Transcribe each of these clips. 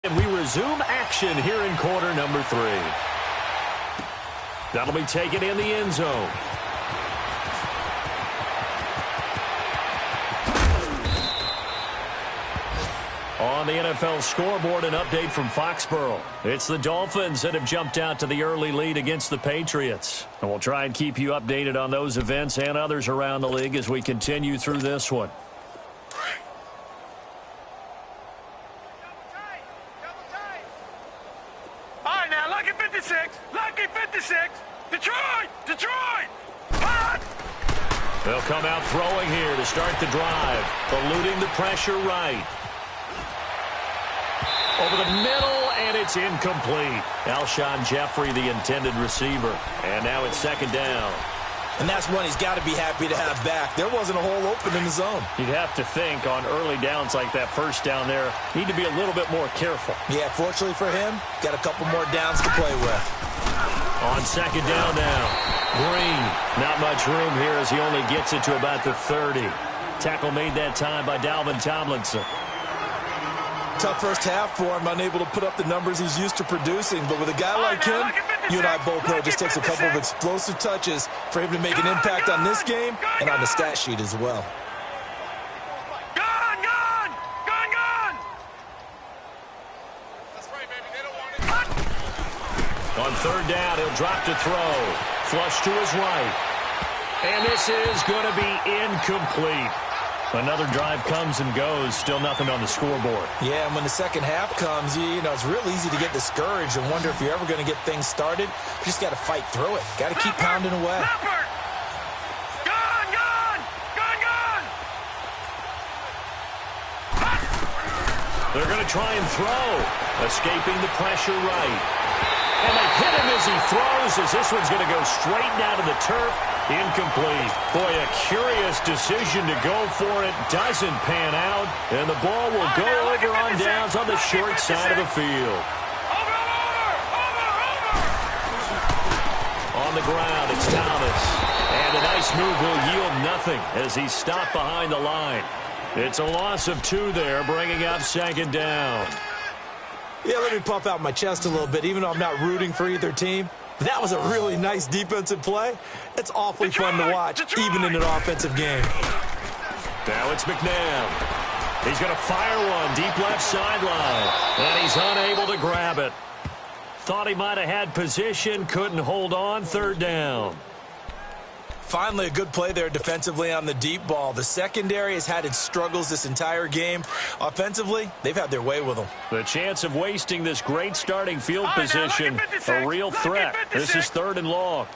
And we resume action here in quarter number 3. That'll be taken in the end zone. On the NFL scoreboard, an update from Foxborough. It's the Dolphins that have jumped out to the early lead against the Patriots. And we'll try and keep you updated on those events and others around the league as we continue through this one. All right, now, lucky 56. Lucky 56. Detroit. Hot. They'll come out throwing here to start the drive, eluding the pressure right. Over the middle, and it's incomplete. Alshon Jeffrey, the intended receiver. And now it's second down. And that's one he's got to be happy to have back. There wasn't a hole open in the zone. You'd have to think on early downs like that first down there, need to be a little bit more careful. Yeah, fortunately for him, got a couple more downs to play with. On second down now, Green. Not much room here as he only gets it to about the 30. Tackle made that time by Dalvin Tomlinson. Tough first half for him, unable to put up the numbers he's used to producing. But with a guy like him, you and I both know it just takes a couple of explosive touches for him to make an impact on this game and on the stat sheet as well. Gone. That's right, baby. They don't want it. On third down, he'll drop to throw. Flush to his right. And this is going to be incomplete. Another drive comes and goes. Still nothing on the scoreboard. Yeah, and when the second half comes, you know, it's real easy to get discouraged and wonder if you're ever going to get things started. You just got to fight through it. Got to keep pounding away. They're going to try and throw. Escaping the pressure right. And they hit him as he throws, as this one's going to go straight down to the turf. Incomplete. Boy, a curious decision to go for it. Doesn't pan out. And the ball will go over on downs on the short side of the field. On the ground, it's Thomas. And a nice move will yield nothing as he's stopped behind the line. It's a loss of 2 there, bringing up second down. Yeah, let me puff out my chest a little bit, even though I'm not rooting for either team. That was a really nice defensive play. It's awfully fun to watch, even in an offensive game. Now it's McNabb. He's going to fire one deep left sideline, and he's unable to grab it. Thought he might have had position, couldn't hold on, third down. Finally, a good play there defensively on the deep ball. The secondary has had its struggles this entire game. Offensively, they've had their way with them. The chance of wasting this great starting field position, a real threat. This is third and long.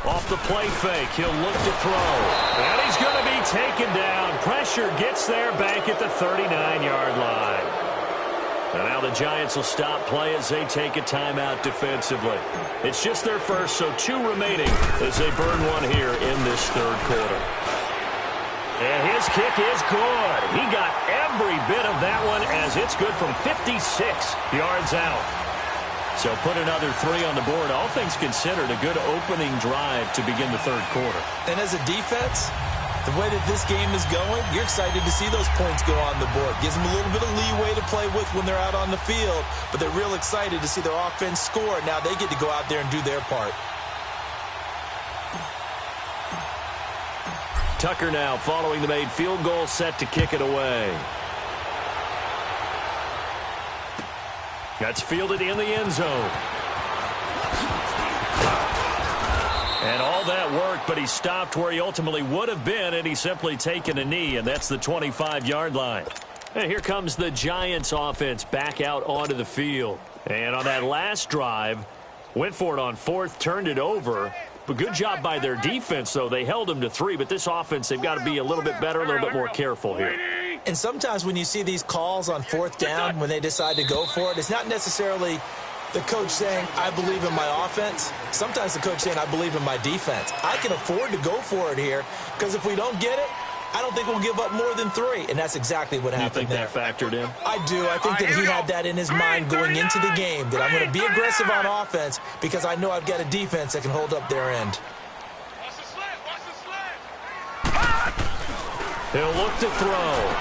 Off the play fake, he'll look to throw. And he's going to be taken down. Pressure gets there back at the 39-yard line. And now the Giants will stop play as they take a timeout defensively. It's just their first, so 2 remaining as they burn one here in this third quarter. And his kick is good. He got every bit of that one as it's good from 56 yards out. So put another 3 on the board. All things considered, a good opening drive to begin the third quarter. And as a defense, the way that this game is going, you're excited to see those points go on the board. Gives them a little bit of leeway to play with when they're out on the field, but they're real excited to see their offense score. Now they get to go out there and do their part. Tucker now following the made field goal, set to kick it away. That's fielded in the end zone. And all that worked, but he stopped where he ultimately would have been, and he's simply taken a knee, and that's the 25-yard line. And here comes the Giants offense back out onto the field. And on that last drive, went for it on fourth, turned it over. But good job by their defense, though. They held them to 3, but this offense, they've got to be a little bit better, a little bit more careful here. And sometimes when you see these calls on fourth down, when they decide to go for it, it's not necessarily the coach saying, I believe in my offense. Sometimes the coach saying, I believe in my defense. I can afford to go for it here because if we don't get it, I don't think we'll give up more than 3. And that's exactly what happened there. You think that factored in? I do. I think that he had that in his mind going into the game, that I'm going to be aggressive on offense because I know I've got a defense that can hold up their end. He'll look to throw.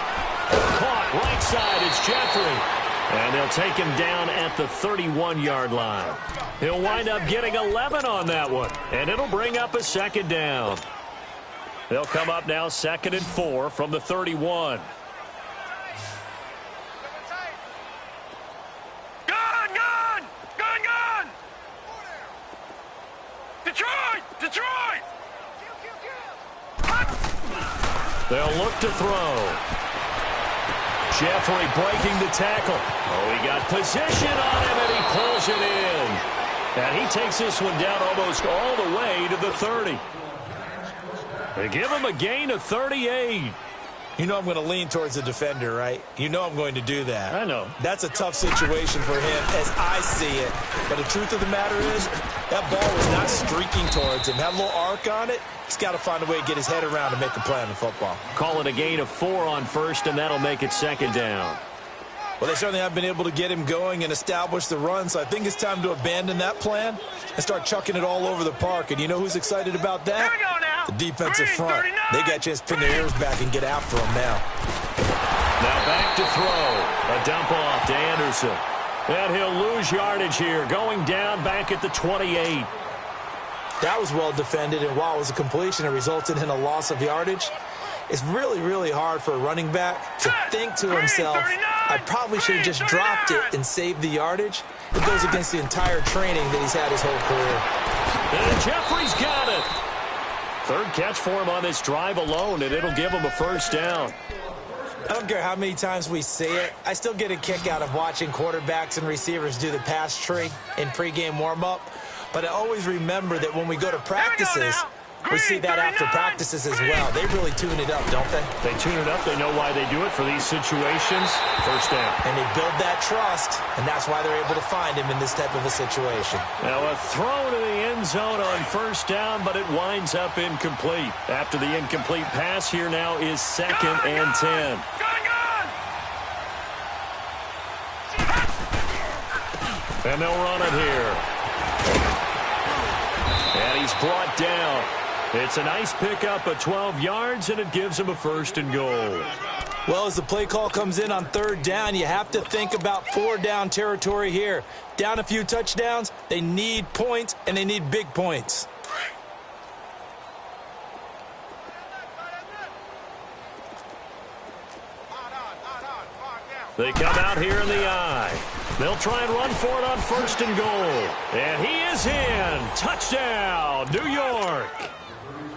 Caught Right side is Jeffrey. And they'll take him down at the 31-yard line. He'll wind up getting 11 on that one. And it'll bring up a second down. They'll come up now 2nd and 4 from the 31. Gun! Detroit! They'll look to throw. Jeffrey breaking the tackle. Oh, he got position on him, and he pulls it in. And he takes this one down almost all the way to the 30. They give him a gain of 38. You know I'm going to lean towards the defender, right? You know I'm going to do that. I know. That's a tough situation for him as I see it. But the truth of the matter is, that ball was not streaking towards him. Had a little arc on it. He's got to find a way to get his head around and make a play on the football. Call it a gain of 4 on first, and that'll make it second down. Well, they certainly have been able to get him going and establish the run, so I think it's time to abandon that plan and start chucking it all over the park. And you know who's excited about that? Here we go now. The defensive Green, front. 39. They got a chance to pin their ears back and get after him now. Now back to throw. A dump off to Anderson. And he'll lose yardage here, going down back at the 28. That was well defended, and while it was a completion, it resulted in a loss of yardage. It's really, really hard for a running back to think to himself, I probably should have just dropped it and saved the yardage. It goes against the entire training that he's had his whole career. And Jeffrey's got it. Third catch for him on this drive alone, and it'll give him a first down. I don't care how many times we see it. I still get a kick out of watching quarterbacks and receivers do the pass tree in pregame warm-up. But I always remember that when we go to practices, we see that after practices as well. They really tune it up, don't they? They tune it up. They know why they do it for these situations. First down. And they build that trust, and that's why they're able to find him in this type of a situation. Now a throw to the end zone on first down, but it winds up incomplete. After the incomplete pass, here now is 2nd and 10. And they'll run it here. And he's brought down. It's a nice pickup of 12 yards, and it gives him a 1st and goal. Well, as the play call comes in on 3rd down, you have to think about 4-down territory here. Down a few touchdowns, they need points, and they need big points. They come out here in the eye. They'll try and run for it on 1st and goal. And he is in. Touchdown, New York.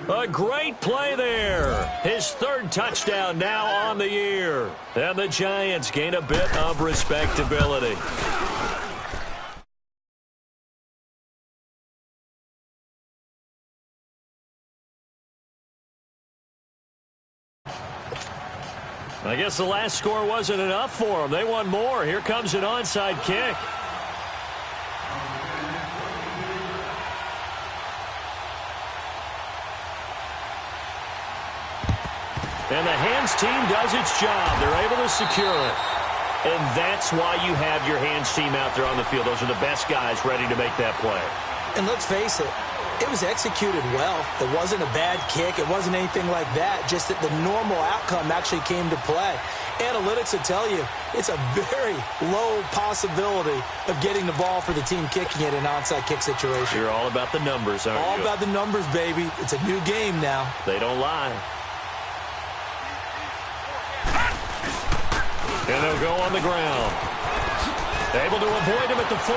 A great play there. His 3rd touchdown now on the year. And the Giants gain a bit of respectability. I guess the last score wasn't enough for them. They want more. Here comes an onside kick. And the hands team does its job. They're able to secure it. And that's why you have your hands team out there on the field. Those are the best guys ready to make that play. And let's face it, it was executed well. It wasn't a bad kick. It wasn't anything like that. Just that the normal outcome actually came to play. Analytics will tell you it's a very low possibility of getting the ball for the team kicking it in an onside kick situation. You're all about the numbers, aren't you? All about the numbers, baby. It's a new game now. They don't lie. And they'll go on the ground. Able to avoid him at the 40.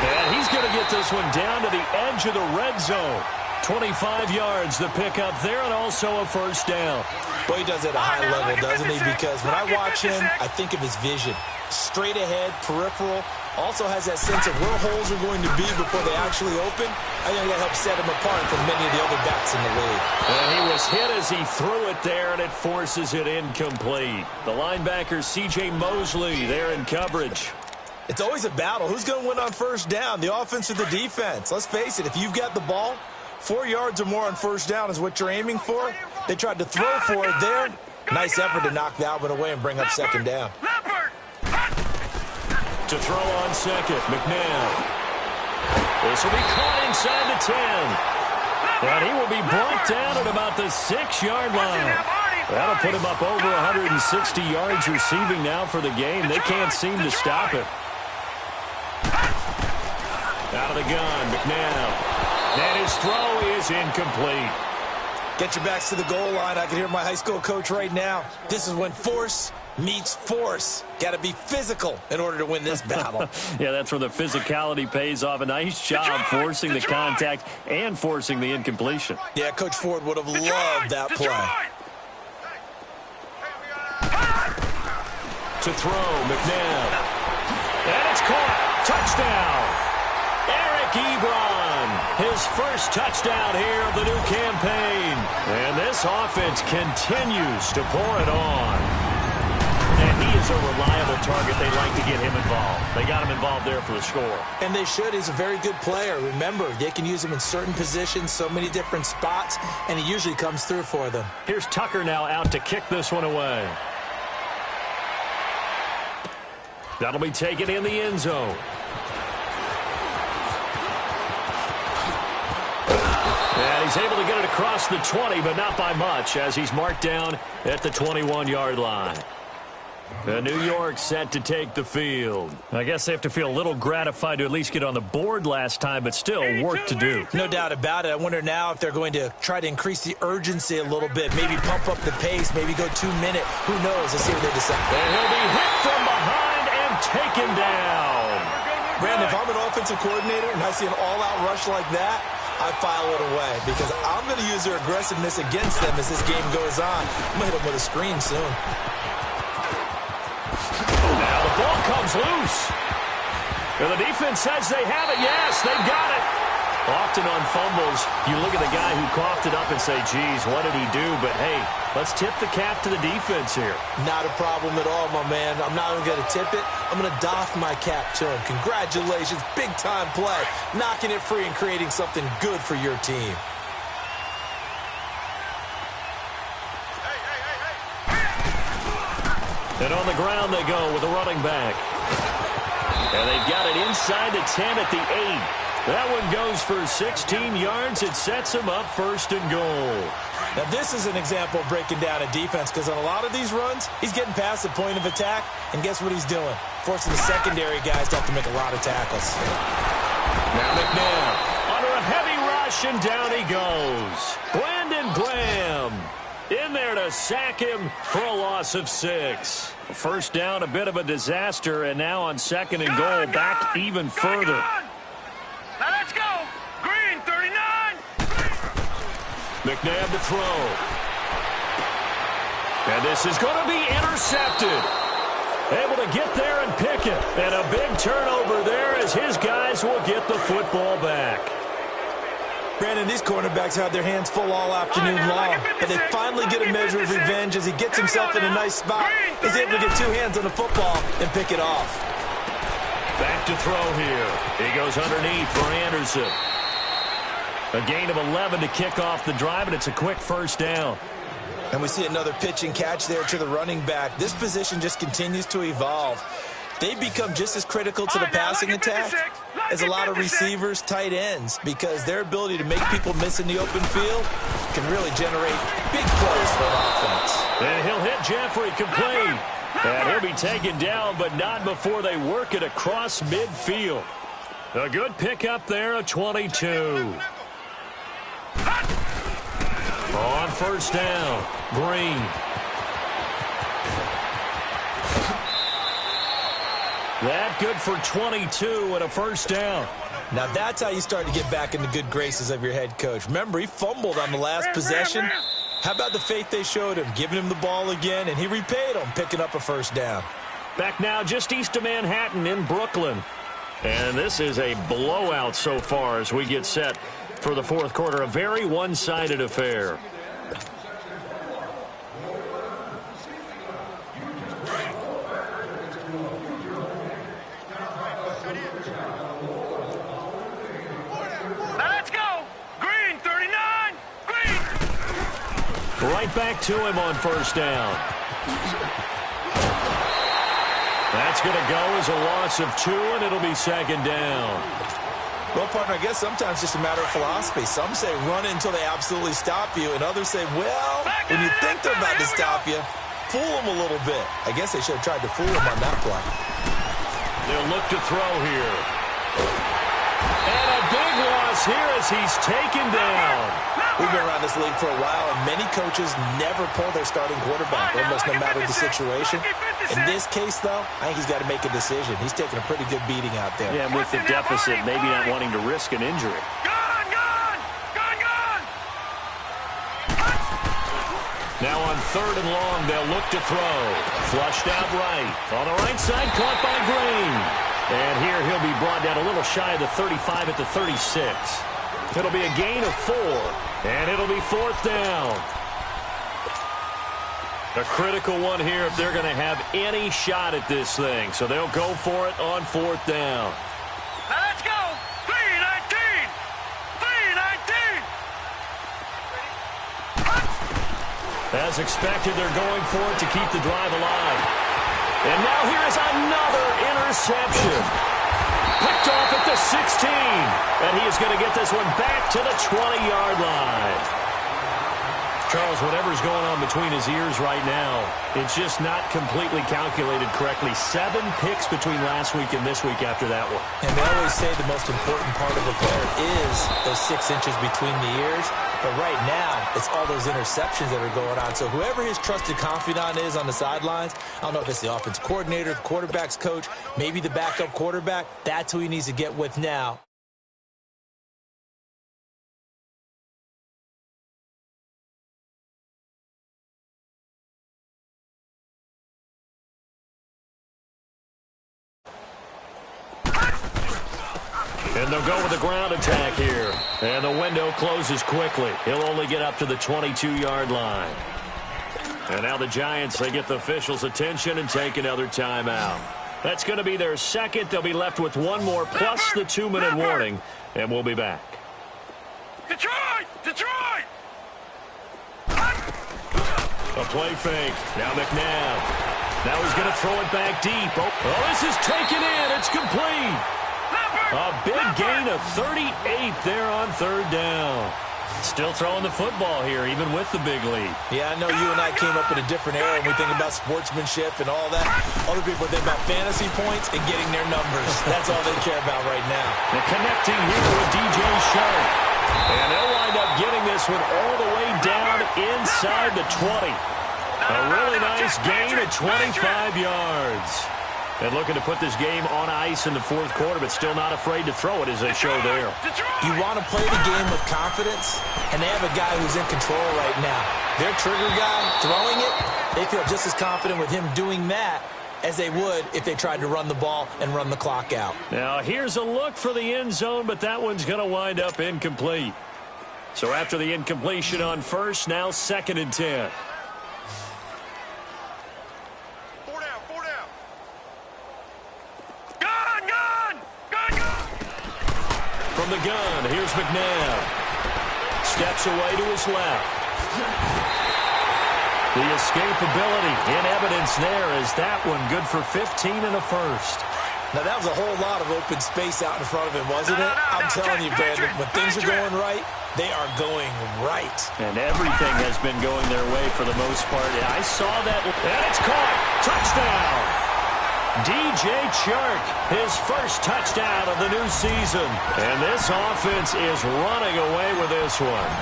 And he's going to get this one down to the edge of the red zone. 25 yards, the pickup there, and also a 1st down. Well, he does it at a high level, doesn't he? Because when I watch him, I think of his vision. Straight ahead, peripheral. Also has that sense of where holes are going to be before they actually open. I think that helps set him apart from many of the other backs in the league. And he was hit as he threw it there, and it forces it incomplete. The linebacker, C.J. Mosley, there in coverage. It's always a battle. Who's going to win on 1st down, the offense or the defense? Let's face it, if you've got the ball, 4 yards or more on 1st down is what you're aiming for. They tried to throw for it there. Nice effort to knock that one away and bring up 2nd down. To throw on 2nd, McNabb. This will be caught inside the 10. And he will be brought down at about the 6-yard line. That'll put him up over 160 yards receiving now for the game. They can't seem to stop it. Out of the gun, McNabb. And his throw is incomplete. Get your backs to the goal line. I can hear my high school coach right now. This is when force meets force. Got to be physical in order to win this battle. Yeah, that's where the physicality pays off. A nice job forcing the contact and forcing the incompletion. Yeah, Coach Ford would have loved that play. To throw, McNabb. And it's caught. Touchdown. Eric Ebron, his first touchdown here of the new campaign. And this offense continues to pour it on. And he is a reliable target. They like to get him involved. They got him involved there for the score. And they should. He's a very good player. Remember, they can use him in certain positions, so many different spots, and he usually comes through for them. Here's Tucker now out to kick this one away. That'll be taken in the end zone. And he's able to get it across the 20, but not by much, as he's marked down at the 21-yard line. The New York set to take the field. I guess they have to feel a little gratified to at least get on the board last time, but still work to do. No doubt about it. I wonder now if they're going to try to increase the urgency a little bit, maybe pump up the pace, maybe go 2-minute. Who knows? Let's see what they decide. And he'll be hit from behind and taken down. Brandon, if I'm an offensive coordinator and I see an all-out rush like that, I file it away because I'm going to use their aggressiveness against them as this game goes on. I'm going to hit them with a screen soon. Now the ball comes loose. And the defense says they have it. Yes, they've got it. Often on fumbles, you look at the guy who coughed it up and say, geez, what did he do? But, hey, let's tip the cap to the defense here. Not a problem at all, my man. I'm not even going to tip it. I'm going to doff my cap to him. Congratulations. Big-time play. Knocking it free and creating something good for your team. And on the ground they go with a running back. And they've got it inside the 10 at the 8. That one goes for 16 yards. It sets him up first and goal. Now, this is an example of breaking down a defense because on a lot of these runs, he's getting past the point of attack, and guess what he's doing? Forcing the secondary guys to have to make a lot of tackles. Now McNabb under a heavy rush, and down he goes. Brandon Graham in there to sack him for a loss of 6. First down, a bit of a disaster, and now on second and goal, back even further. Now let's go. Green, 39. McNabb to throw. And this is going to be intercepted. Able to get there and pick it. And a big turnover there as his guys will get the football back. Brandon, these cornerbacks had their hands full all afternoon long, but they finally get a measure of revenge as he gets himself in a nice spot. He's able to get 2 hands on the football and pick it off. Back to throw here. He goes underneath for Anderson. A gain of 11 to kick off the drive, and it's a quick first down. And we see another pitch and catch there to the running back. This position just continues to evolve. They become just as critical to the passing attack as a lot of receivers, tight ends, because their ability to make people miss in the open field can really generate big plays for an offense. And he'll hit Jeffrey complete. And he'll be taken down, but not before they work it across midfield. A good pickup there, a 22. On first down, Green. That good for 22 and a first down. Now that's how you start to get back in the good graces of your head coach. Remember, he fumbled on the last possession. How about the faith they showed him, giving him the ball again, and he repaid them, picking up a first down. Back now just east of Manhattan in Brooklyn. And this is a blowout so far as we get set for the fourth quarter. A very one-sided affair. Right back to him on first down. That's going to go as a loss of 2, and it'll be second down. Well, partner, I guess sometimes it's just a matter of philosophy. Some say run until they absolutely stop you, and others say, well, when you think they're about to stop you, fool them a little bit. I guess they should have tried to fool them on that play. They'll look to throw here. And a big loss here as he's taken down. We've been around this league for a while, and many coaches never pull their starting quarterback, almost no matter the situation. In this case, though, I think he's got to make a decision. He's taking a pretty good beating out there. Yeah, and with the deficit, maybe not wanting to risk an injury. Now on 3rd and long, they'll look to throw. Flushed out right. On the right side, caught by Green. And here he'll be brought down a little shy of the 35 at the 36. It'll be a gain of 4. And it'll be 4th down. A critical one here if they're going to have any shot at this thing. So they'll go for it on 4th down. Now let's go. 3-19. 3-19. As expected, they're going for it to keep the drive alive. And now here is another interception. Picked off at the 16. And he is going to get this one back to the 20-yard line. Charles, whatever's going on between his ears right now, it's just not completely calculated correctly. 7 picks between last week and this week after that one. And they always say the most important part of a player is those 6 inches between the ears. But right now, it's all those interceptions that are going on. So whoever his trusted confidant is on the sidelines, I don't know if it's the offense coordinator, the quarterback's coach, maybe the backup quarterback, that's who he needs to get with now. And they'll go with the ground attack here. And the window closes quickly. He'll only get up to the 22-yard line. And now the Giants, they get the officials' attention and take another timeout. That's going to be their second. They'll be left with one more plus the 2-minute warning. And we'll be back. Detroit! Detroit! A play fake. Now McNabb. Now he's going to throw it back deep. Oh, this is taken in. It's complete. A big gain of 38 there on 3rd down. Still throwing the football here, even with the big lead. Yeah, I know you and I came up in a different era when we think about sportsmanship and all that. Other people think about fantasy points and getting their numbers. That's all they care about right now. And connecting here with DJ Sharp. And they'll wind up getting this one all the way down inside the 20. A really nice gain of 25 yards. And looking to put this game on ice in the 4th quarter, but still not afraid to throw it as they show there. You want to play the game with confidence, and they have a guy who's in control right now. Their trigger guy throwing it, they feel just as confident with him doing that as they would if they tried to run the ball and run the clock out. Now here's a look for the end zone, but that one's going to wind up incomplete. So after the incompletion on 1st, now 2nd and 10. From the gun, here's McNabb. Steps away to his left. The escapability in evidence there is that one good for 15 and a first. Now, that was a whole lot of open space out in front of him, wasn't it? I'm telling you, Brandon, when things are going right, they are going right. And everything has been going their way for the most part. I saw that, and it's caught. Touchdown. DJ Chark, his first touchdown of the new season. And this offense is running away with this one.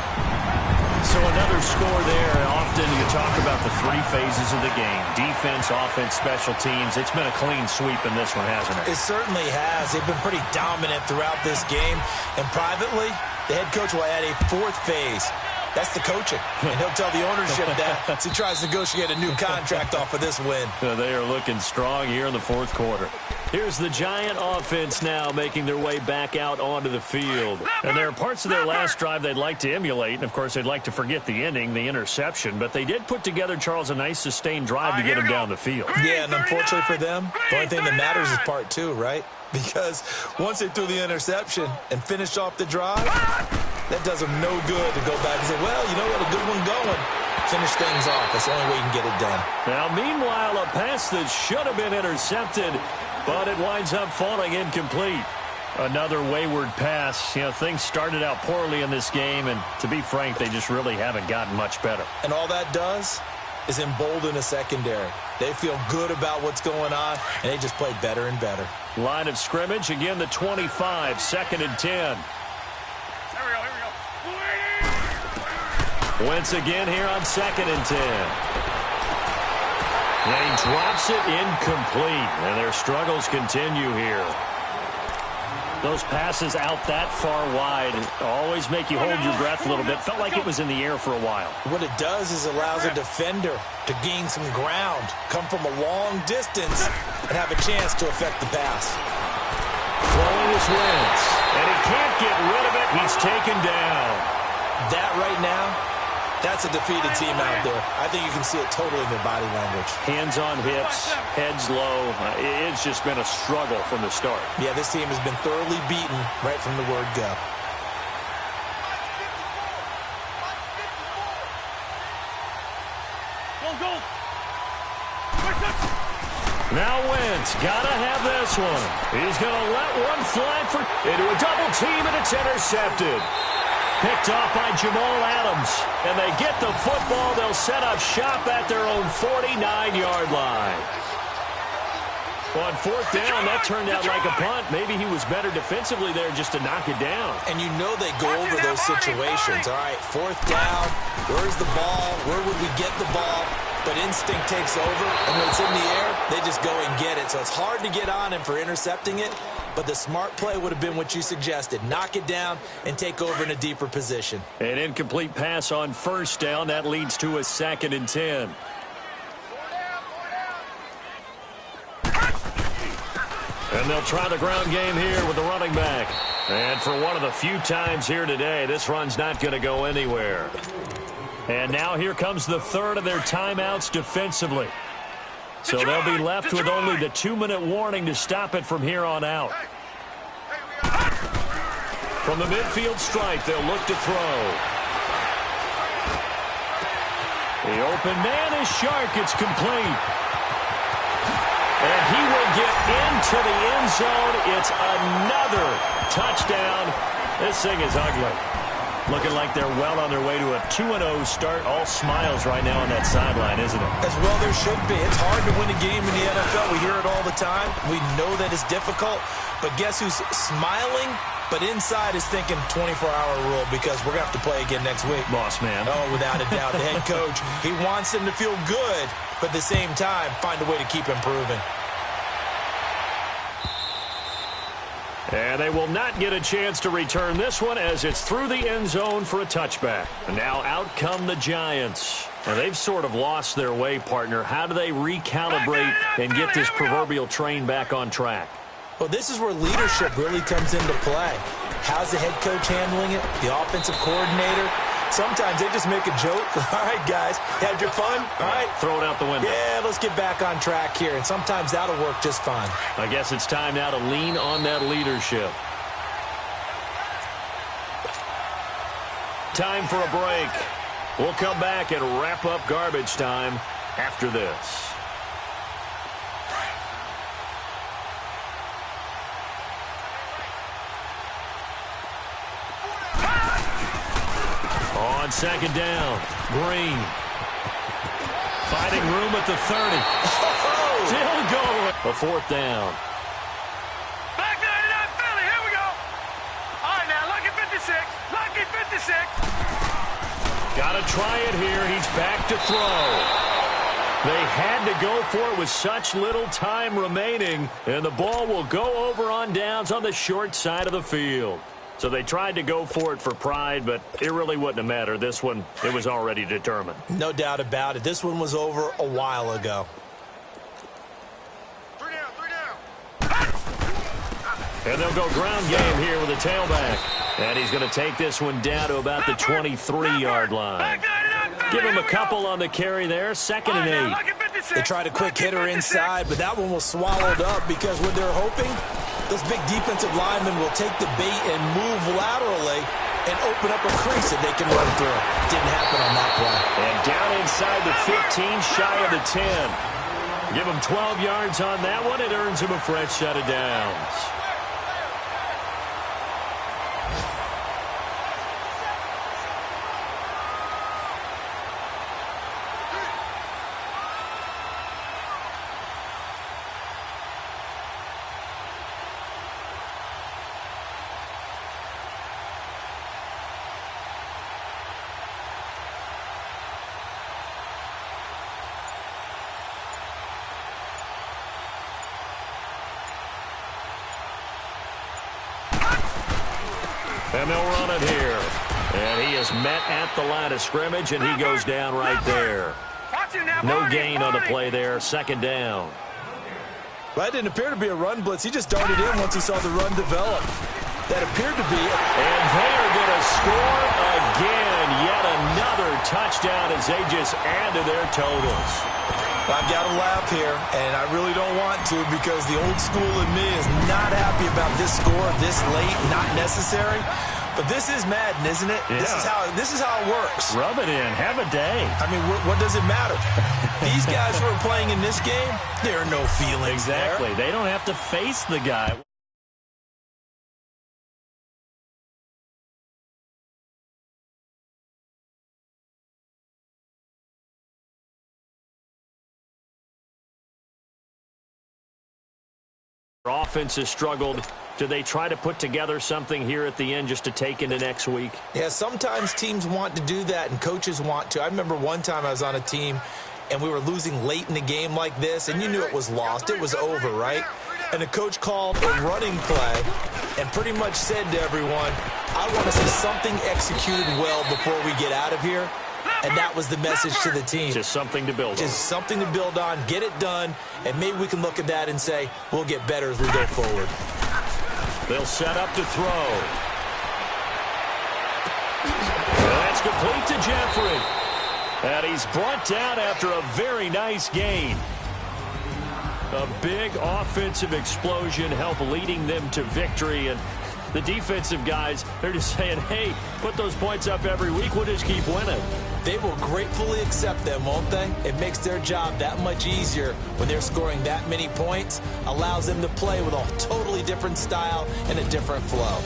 So another score there. Often you talk about the 3 phases of the game. Defense, offense, special teams. It's been a clean sweep in this one, hasn't it? It certainly has. They've been pretty dominant throughout this game. And privately, the head coach will add a 4th phase. That's the coaching. And he'll tell the ownership that as he tries to negotiate a new contract off of this win. They are looking strong here in the 4th quarter. Here's the Giant offense now making their way back out onto the field. And there are parts of their last drive they'd like to emulate. And, of course, they'd like to forget the ending, the interception. But they did put together, Charles, a nice sustained drive to get them down the field. Yeah, and unfortunately for them, the only thing that matters is part 2, right? Because once they threw the interception and finished off the drive, that does them no good to go back and say, well, you know what, a good one going. Finish things off. That's the only way you can get it done. Now, meanwhile, a pass that should have been intercepted, but it winds up falling incomplete. Another wayward pass. You know, things started out poorly in this game, and to be frank, they just really haven't gotten much better. And all that does is embolden a secondary. They feel good about what's going on, and they just play better and better. Line of scrimmage, again the 25, 2nd and 10. Here we go. Wentz again here on 2nd and 10. And he drops it incomplete, and their struggles continue here. Those passes out that far wide always make you hold your breath a little bit. Felt like it was in the air for a while. What it does is allows a defender to gain some ground, come from a long distance, and have a chance to affect the pass. Throwing his Wentz, and he can't get rid of it. He's taken down. That right now, that's a defeated team out there. I think you can see it totally in their body language. Hands on hips, heads low. It's just been a struggle from the start. Yeah, this team has been thoroughly beaten right from the word go. Go. Now Wentz, gotta have this one. He's gonna let one fly into a double team, and it's intercepted. Picked off by Jamal Adams, and they get the football. They'll set up shop at their own 49-yard line. On 4th down, that turned out like a punt. Maybe he was better defensively there just to knock it down. And you know they go over those situations. All right, 4th down, where's the ball? Where would we get the ball? But instinct takes over, and when it's in the air, they just go and get it. So it's hard to get on him for intercepting it, but the smart play would have been what you suggested. Knock it down and take over in a deeper position. An incomplete pass on 1st down. That leads to a 2nd and 10. And they'll try the ground game here with the running back. And for one of the few times here today, this run's not going to go anywhere. And now here comes the 3rd of their timeouts defensively. So they'll be left with only the 2-minute warning to stop it from here on out. From the midfield stripe, they'll look to throw. The open man is Shark. It's complete. And he will get into the end zone. It's another touchdown. This thing is ugly. Looking like they're well on their way to a 2-0 start. All smiles right now on that sideline, isn't it? As well there should be. It's hard to win a game in the NFL. We hear it all the time. We know that it's difficult. But guess who's smiling? But inside is thinking 24-hour rule because we're going to have to play again next week. Boss man. Oh, without a doubt. The head coach, he wants them to feel good, but at the same time, find a way to keep improving. And they will not get a chance to return this one as it's through the end zone for a touchback. And now out come the Giants. And they've sort of lost their way, partner. How do they recalibrate and get this proverbial train back on track? Well, this is where leadership really comes into play. How's the head coach handling it? The offensive coordinator? Sometimes they just make a joke. All right, guys, had your fun? All right. Throw it out the window. Yeah, let's get back on track here. And sometimes that'll work just fine. I guess it's time now to lean on that leadership. Time for a break. We'll come back and wrap up garbage time after this. On 2nd down, Green. Finding room at the 30. Still going. A 4th down. Back 99 Philly, here we go. All right, now, lucky 56. Lucky 56. Got to try it here. He's back to throw. They had to go for it with such little time remaining, and the ball will go over on downs on the short side of the field. So they tried to go for it for pride, but it really wouldn't have mattered. This one, it was already determined. No doubt about it. This one was over a while ago. 3 down. And they'll go ground game here with a tailback. And he's going to take this one down to about the 23-yard line. Give him a couple on the carry there. 2nd and 8. They tried a quick hitter inside, but that one was swallowed up because when they're hoping, those big defensive linemen will take the bait and move laterally and open up a crease that they can run through. Didn't happen on that play. And down inside the 15, shy of the 10. Give him 12 yards on that one. It earns him a fresh set of downs. And they'll run it here. And he is met at the line of scrimmage, and he goes down right there. No gain on the play there. Second down. Well, that didn't appear to be a run blitz. He just darted in once he saw the run develop. That appeared to be it. And they are going to score again. Yet another touchdown as they just add to their totals. I've got to laugh here, and I really don't want to because the old school in me is not happy about this score this late, not necessary. But this is Madden, isn't it? Yeah. This is how it works. Rub it in. Have a day. I mean, what does it matter? These guys who are playing in this game, there are no feelings Exactly. there. They don't have to face the guy. Offense has struggled. Do they try to put together something here at the end just to take into next week? Yeah, sometimes teams want to do that and coaches want to. I remember one time I was on a team and we were losing late in the game like this, and you knew it was lost. It was over, right? And the coach called a running play and pretty much said to everyone, I want to see something executed well before we get out of here. And that was the message to the team. Just something to build on. Just something to build on, get it done, and maybe we can look at that and say, we'll get better as we go forward. They'll set up to throw. That's complete to Jeffrey. And he's brought down after a very nice gain. A big offensive explosion helped leading them to victory. And the defensive guys, they're just saying, hey, put those points up every week. We'll just keep winning. They will gratefully accept them, won't they? It makes their job that much easier when they're scoring that many points. Allows them to play with a totally different style and a different flow.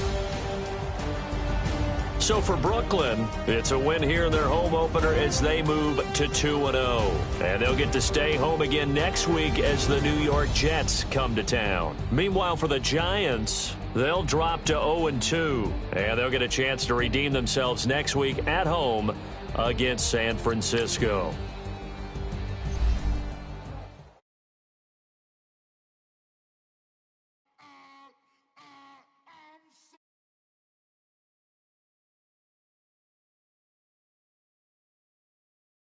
So for Brooklyn, it's a win here in their home opener as they move to 2-0. And they'll get to stay home again next week as the New York Jets come to town. Meanwhile, for the Giants, they'll drop to 0-2. And they'll get a chance to redeem themselves next week at home against San Francisco.